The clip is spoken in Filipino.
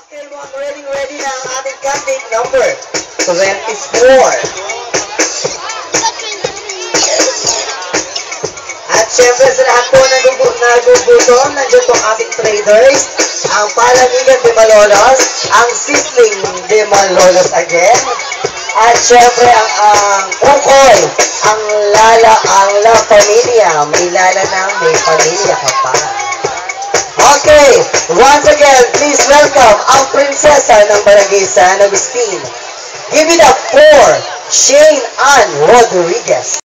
Okay, mukhang ready na ang ating candidate number 24. At syempre sa lahat po nagugutom, nandiyan po ang ating traders, ang Palanigan de Malolos, ang Sisling de Malolos again, at syempre ang Kukoy, ang La Familia, may lala na may pamilya ka pa. Okay, once again, please welcome ang prinsesa ng Barangay San Agustin. Give it up for Shane Ann Rodriguez.